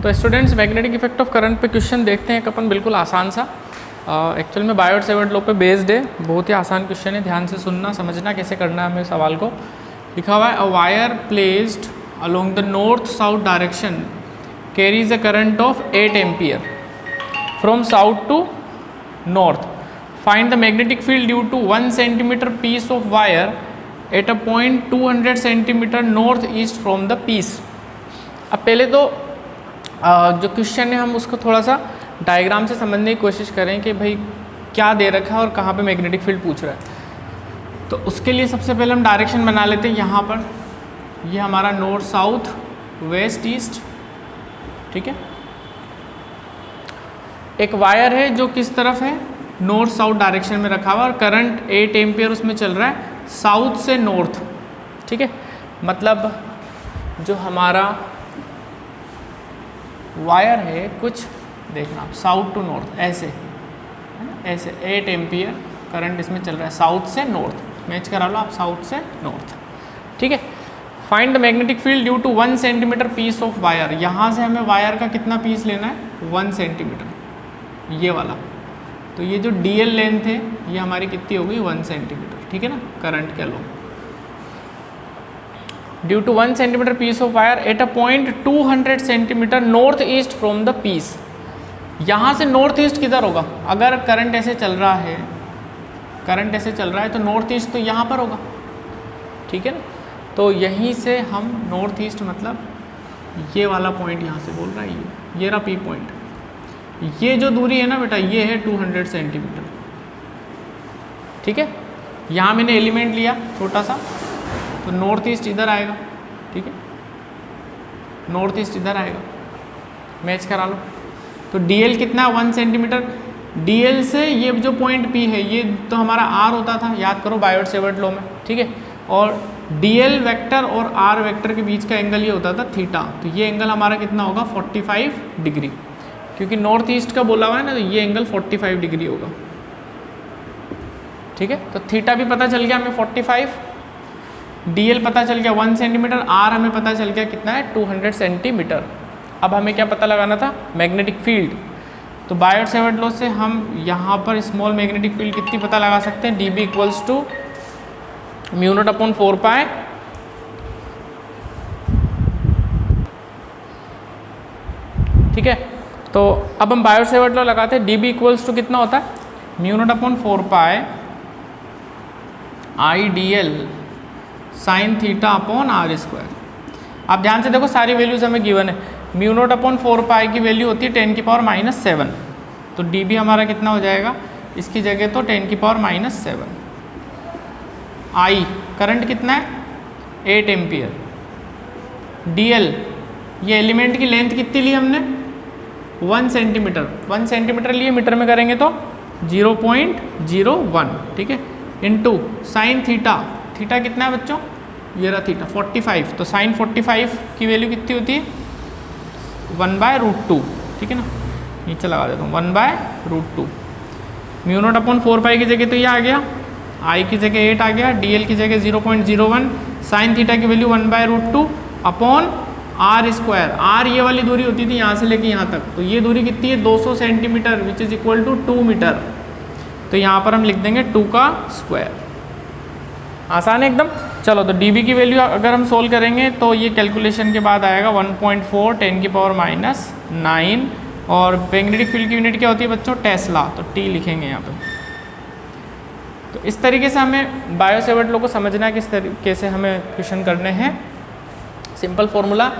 तो students magnetic effect of current पे question देखते हैं अपन, बिल्कुल आसान सा। एक्चुअल में बायोट-सेवर्ट लॉ पे बेस्ड है, बहुत ही आसान क्वेश्चन है, ध्यान से सुनना, समझना कैसे करना है हमें सवाल को। लिखा हुआ है a wire placed along the north south direction carries a current of 8 ampere from south to north. Find the magnetic field due to 1 centimetre piece of wire at a point 200 centimetre north east from the piece. अब पहले तो जो question है हम उसको थोड़ा सा diagram से समझने की कोशिश करें कि भाई क्या दे रखा है और कहाँ पे मैग्नेटिक फील्ड पूछ रहा है। तो उसके लिए सबसे पहले हम डायरेक्शन बना लेते हैं। यहाँ पर ये हमारा नॉर्थ साउथ वेस्ट ईस्ट, ठीक है। एक वायर है जो किस तरफ है, नॉर्थ साउथ डायरेक्शन में रखा हुआ और करंट 8 एम्पियर उसमें चल रहा है साउथ से नॉर्थ, ठीक है। मतलब जो हमारा वायर है कुछ देखना आप, साउथ टू नॉर्थ ऐसे ऐसे 8 एम्पियर करंट इसमें चल रहा है साउथ से नॉर्थ, मैच करा लो आप, साउथ से नॉर्थ, ठीक है। Find the magnetic field due to 1 centimetre piece of wire. यहाँ से हमें वायर का कितना पीस लेना है, 1 सेंटीमीटर, ये वाला। तो ये जो DL लेंथ है ये हमारी कितनी हो गई, 1 सेंटीमीटर, ठीक है ना, करंट के लो। Due to 1 centimetre piece of wire at a point 200 centimetre north east from the piece. यहाँ से नॉर्थ ईस्ट किधर होगा, अगर करंट ऐसे चल रहा है, करंट ऐसे चल रहा है तो नॉर्थ ईस्ट तो यहाँ पर होगा, ठीक है ना। तो यहीं से हम नॉर्थ ईस्ट मतलब ये वाला पॉइंट यहाँ से बोल रहा है, ये रहा P पॉइंट। ये जो दूरी है ना बेटा ये है 200 सेंटीमीटर, ठीक है। यहाँ मैंने एलिमेंट लिया छोटा सा, तो नॉर्थ ईस्ट इधर आएगा, ठीक है, नॉर्थ ईस्ट इधर आएगा, मैच करा लो। तो DL कितना है, 1 सेंटीमीटर। DL से ये जो पॉइंट P है ये तो हमारा R होता था, याद करो बायोट-सेवर्ट लॉ में, ठीक है। और DL वेक्टर और R वेक्टर के बीच का एंगल ये होता था थीटा। तो ये एंगल हमारा कितना होगा, 45 डिग्री, क्योंकि नॉर्थ ईस्ट का बोला हुआ है ना, तो ये एंगल 45 डिग्री होगा, ठीक है। तो थीटा भी पता चल गया हमें 45, DL पता चल गया 1 सेंटीमीटर, R हमें पता चल गया कितना है, 200 सेंटीमीटर। अब हमें क्या पता लगाना था, मैग्नेटिक फील्ड। तो बायोट-सेवर्ट लॉ से हम यहाँ पर स्मॉल मैग्नेटिक फील्ड कितनी पता लगा सकते हैं, dB इक्वल्स टू μ0/4 पाई ठीक है। तो अब हम बायोट-सेवर्ट लॉ लगाते हैं, dB इक्वल्स टू कितना होता है, μ0/4 pi IDL sine theta upon R²। आप ध्यान से देखो सारी वैल्यूज हमें गिवन है। μ0/4 पाई की वैल्यू होती है 10⁻⁷, तो dB हमारा कितना हो जाएगा, इसकी जगह तो 10⁻⁷। I करंट कितना है, 8 एम्पियर। DL ये एलिमेंट की लेंथ कितनी ली हमने, 1 सेंटीमीटर, 1 सेंटीमीटर लिए, मीटर में करेंगे तो 0.01, ठीक है, इंटू साइन थीटा, थीटा कितना है बच्चों, ये रहा थीटा 45। तो साइन 45 की वैल्यू कितनी होती है, 1/√2, ठीक है ना, नीचे लगा देता हूँ 1/√2। μ0/4 पाई की जगह तो ये आ गया, I की जगह 8 आ गया, DL की जगह 0.01, साइन थीटा की वैल्यू 1/√2 अपॉन R²। R ये वाली दूरी होती थी यहाँ से लेके यहाँ तक, तो ये दूरी कितनी है, 200 centimetre, which is equal to 2 metre. तो यहाँ पर हम लिख देंगे 2 का स्क्वायर। आसान है एकदम। चलो तो dB की वैल्यू अगर हम सोल्व करेंगे तो ये कैलकुलेशन के बाद आएगा 1.4 10⁻⁹ और मैग्नेटिक फील्ड की यूनिट क्या होती है बच्चों, टेस्ला, तो T लिखेंगे यहाँ पे। तो इस तरीके से हमें बायोट-सेवर्ट लॉ को समझना है, किस तरीके से हमें क्वेश्चन करने हैं। सिंपल फॉर्मूला,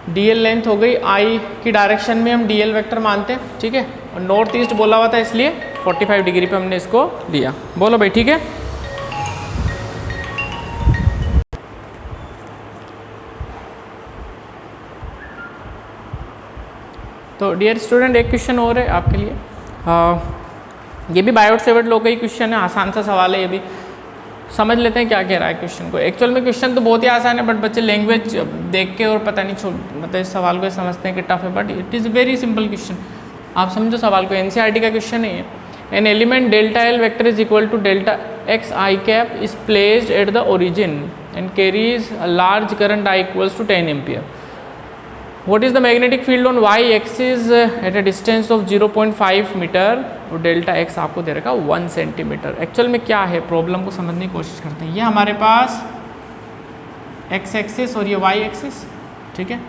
DL लेंथ हो गई, I की डायरेक्शन में हम DL वेक्टर मानते हैं, ठीक है, और नॉर्थ ईस्ट बोला हुआ था इसलिए 45 डिग्री पे हमने इसको लिया। बोलो भाई, ठीक है। तो डियर स्टूडेंट एक क्वेश्चन और है आपके लिए, ये भी बायोट-सेवर्ट लॉ का ही क्वेश्चन है, आसान सा सवाल है, ये भी समझ लेते हैं क्या कह रहा है क्वेश्चन को। एक्चुअल में क्वेश्चन तो बहुत ही आसान है, बट बच्चे लैंग्वेज देख के और पता नहीं मतलब इस सवाल को समझते हैं कि टफ है, but it is very simple question. आप समझो सवाल को, NCERT का क्वेश्चन है ये। An element ΔL vector is equal to ΔXi is placed at the origin and carries a large current I equals to 10 ampere. What is the magnetic field on Y axis at a distance of 0.5 metre और delta X आपको दे रखा 1 centimetre. Actual में क्या है, problem को समझने की कोशिश करते हैं। ये हमारे पास एक्स एक्सिस और ये वाई एक्सिस, ठीक है।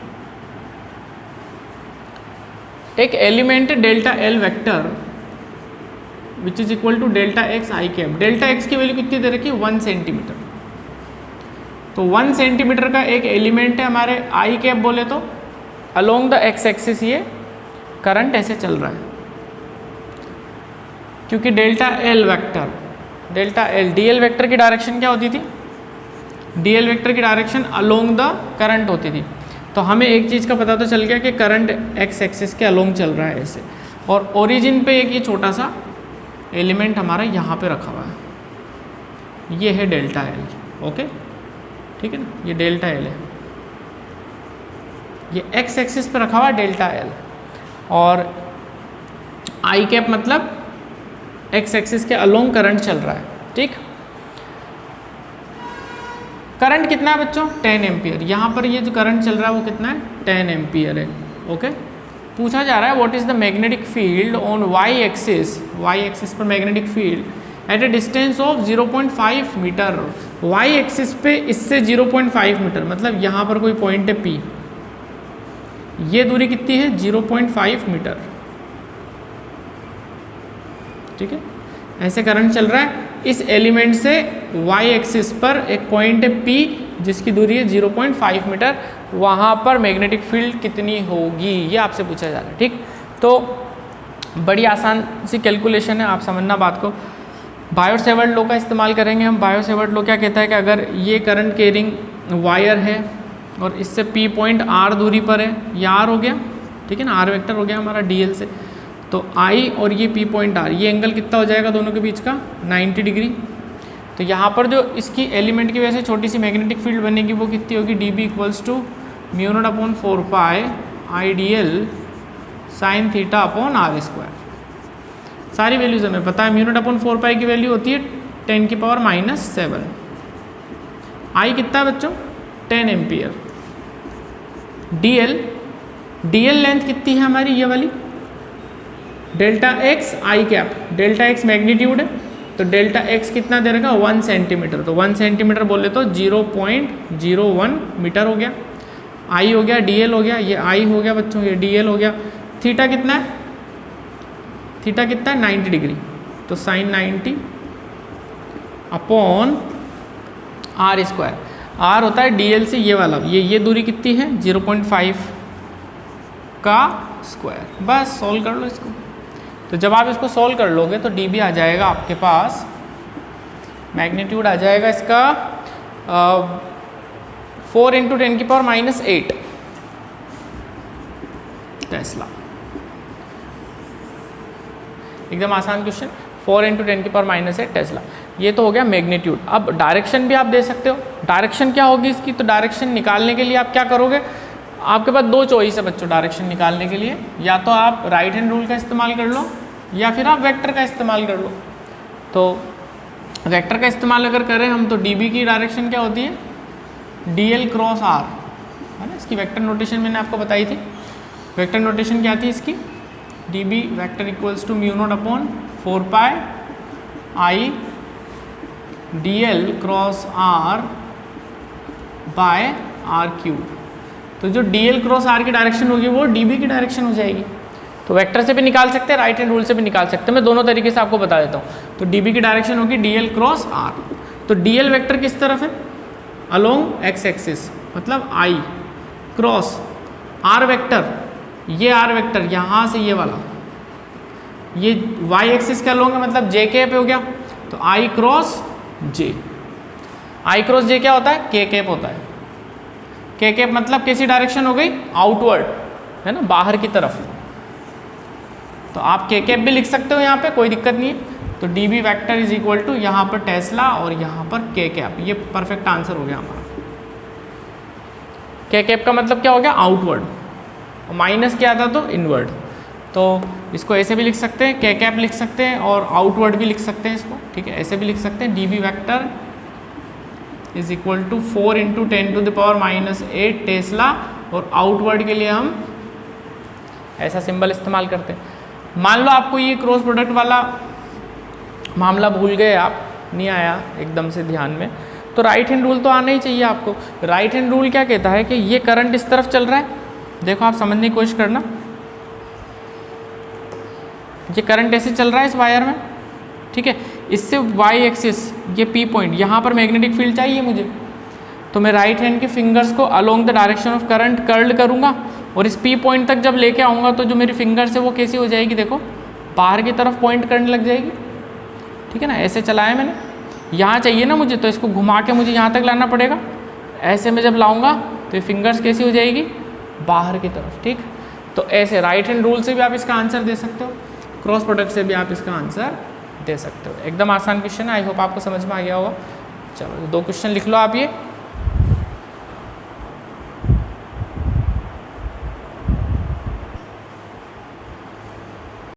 एक element delta L vector which is equal to delta X I cap. Delta X की वैल्यू कितनी दे रखी है, 1 सेंटीमीटर। तो 1 सेंटीमीटर का एक एलिमेंट है हमारे आई कैप बोले तो अलोंग द एक्स एक्सिस ये करंट ऐसे चल रहा है, क्योंकि delta L vector, delta L D L vector की डायरेक्शन क्या होती थी, डी एल वेक्टर की डायरेक्शन अलोंग द करंट होती थी। तो हमें एक चीज़ का पता तो चल गया कि करंट एक्स एक्सिस के अलोंग चल रहा है ऐसे, और ओरिजिन पे एक ये छोटा सा एलिमेंट हमारा यहाँ पे रखा हुआ है, ये है डेल्टा एल। ओके, ठीक है ना, ये डेल्टा एल है, ये एक्स एक्सिस पे रखा हुआ है डेल्टा एल, और आई कैप मतलब एक्स एक्सिस के अलोंग करंट चल रहा है, ठीक। करंट कितना है बच्चों, 10 एम्पियर। यहाँ पर ये जो करंट चल रहा है वो कितना है, 10 एम्पियर है। ओके, पूछा जा रहा है what is the magnetic field on Y axis, Y axis पर magnetic field at a distance of 0.5 metre. Y axis पे इससे 0.5 मीटर, मतलब यहाँ पर कोई पॉइंट है P, ये दूरी कितनी है 0.5 मीटर, ठीक है। ऐसे करंट चल रहा है इस एलिमेंट से वाई एक्सिस पर एक पॉइंट है P जिसकी दूरी है 0.5 मीटर, वहाँ पर मैग्नेटिक फील्ड कितनी होगी ये आपसे पूछा जा रहा है, ठीक। तो बड़ी आसान सी कैलकुलेशन है, आप समझना बात को। बायो सेवर्ट लॉ का इस्तेमाल करेंगे हम। बायो सेवर्ट लॉ क्या कहता है कि अगर ये करंट कैरिंग वायर है और इससे P पॉइंट R दूरी पर है, ये R हो गया, ठीक है ना, R वेक्टर हो गया हमारा DL से, तो I और ये P पॉइंट R, ये एंगल कितना हो जाएगा दोनों के बीच का 90 डिग्री। तो यहाँ पर जो इसकी एलिमेंट की वजह से छोटी सी मैग्नेटिक फील्ड बनेगी वो कितनी होगी, DB equals to μ0/4 pi IDL sine theta upon R square. सारी वैल्यूज हमें पता है, μ0/4 पाई की वैल्यू होती है 10⁻⁷। I कितना है बच्चों, 10 एम्पियर। DL लेंथ कितनी है हमारी, ये वाली delta X I cap, delta x magnitude है, तो डेल्टा एक्स कितना दे रखा 1 सेंटीमीटर, तो 1 सेंटीमीटर बोले तो 0.01 मीटर हो गया। आई हो गया, DL हो गया, ये आई हो गया बच्चों, ये DL हो गया। थीटा कितना है, थीटा कितना है 90 डिग्री, तो sine 90 upon R square. R होता है DL से ये वाला, ये दूरी कितनी है 0.5 का स्क्वायर। बस सॉल्व कर लो इसको। तो जब आप इसको सॉल्व कर लोगे तो DB आ जाएगा आपके पास, मैग्नीट्यूड आ जाएगा इसका 4 × 10⁻⁸ टेस्ला। एकदम आसान क्वेश्चन, 4 × 10⁻⁸ टेस्ला। ये तो हो गया मैग्नीट्यूड। अब डायरेक्शन भी आप दे सकते हो। डायरेक्शन क्या होगी इसकी, तो डायरेक्शन निकालने के लिए आप क्या करोगे, आपके पास दो चॉइस है बच्चों डायरेक्शन निकालने के लिए, या तो आप राइट हैंड रूल का इस्तेमाल कर लो या फिर आप वेक्टर का इस्तेमाल कर लो। तो वेक्टर का इस्तेमाल अगर करें हम तो DB की डायरेक्शन क्या होती है, DL क्रॉस R, है ना। इसकी वेक्टर नोटेशन मैंने आपको बताई थी। वेक्टर नोटेशन क्या थी इसकी, DB vector equals to μ0/4 pi I DL cross R by R³। तो जो DL क्रॉस R की डायरेक्शन होगी वो DB की डायरेक्शन हो जाएगी। तो वेक्टर से भी निकाल सकते हैं, राइट हैंड रूल से भी निकाल सकते हैं, मैं दोनों तरीके से आपको बता देता हूँ। तो DB की डायरेक्शन होगी DL क्रॉस R। तो DL वेक्टर किस तरफ है, अलोंग एक्स एक्सिस, मतलब I क्रॉस R वेक्टर, ये R वेक्टर यहाँ से ये वाला, ये Y एक्सिस के अलोंग है, मतलब J कैप हो गया। तो I cross J, I cross J क्या होता है, K कैप होता है। K कैप मतलब कैसी डायरेक्शन हो गई, आउटवर्ड, है ना, बाहर की तरफ। तो आप K कैप भी लिख सकते हो यहाँ पे, कोई दिक्कत नहीं है। तो DB vector is equal to यहाँ पर टेस्ला और यहाँ पर K कैप, ये परफेक्ट आंसर हो गया हमारा। K कैप का मतलब क्या हो गया, आउटवर्ड, और माइनस क्या था तो इनवर्ड। तो इसको ऐसे भी लिख सकते हैं, K कैप लिख सकते हैं और आउटवर्ड भी लिख सकते हैं इसको, ठीक है, ऐसे भी लिख सकते हैं। DB vector is equal to 4 × 10⁻⁸ tesla और आउटवर्ड के लिए हम ऐसा सिंबल इस्तेमाल करते हैं। मान लो आपको ये क्रॉस प्रोडक्ट वाला मामला भूल गए आप, नहीं आया एकदम से ध्यान में, तो राइट हैंड रूल तो आना ही चाहिए आपको। राइट हैंड रूल क्या कहता है कि ये करंट इस तरफ चल रहा है, देखो आप समझने की कोशिश करना, ये करंट ऐसे चल रहा है इस वायर में, ठीक है, इससे वाई एक्सिस ये पी पॉइंट, यहाँ पर मैग्नेटिक फील्ड चाहिए मुझे, तो मैं राइट हैंड के फिंगर्स को along the direction of current curled करूँगा और इस पी पॉइंट तक जब लेके आऊँगा तो जो मेरी फिंगर्स है वो कैसी हो जाएगी, देखो बाहर की तरफ पॉइंट करने लग जाएगी, ठीक है ना। ऐसे चलाया मैंने, यहाँ चाहिए ना मुझे, तो इसको घुमा के मुझे यहाँ तक लाना पड़ेगा, ऐसे में जब लाऊंगा तो ये फिंगर्स कैसी हो जाएगी, बाहर की तरफ, ठीक। तो ऐसे राइट हैंड रूल से भी आप इसका आंसर दे सकते हो, क्रॉस प्रोडक्ट से भी आप इसका आंसर दे सकते हो। एकदम आसान क्वेश्चन है, आई होप आपको समझ में आ गया होगा। चलो 2 क्वेश्चन लिख लो आप ये।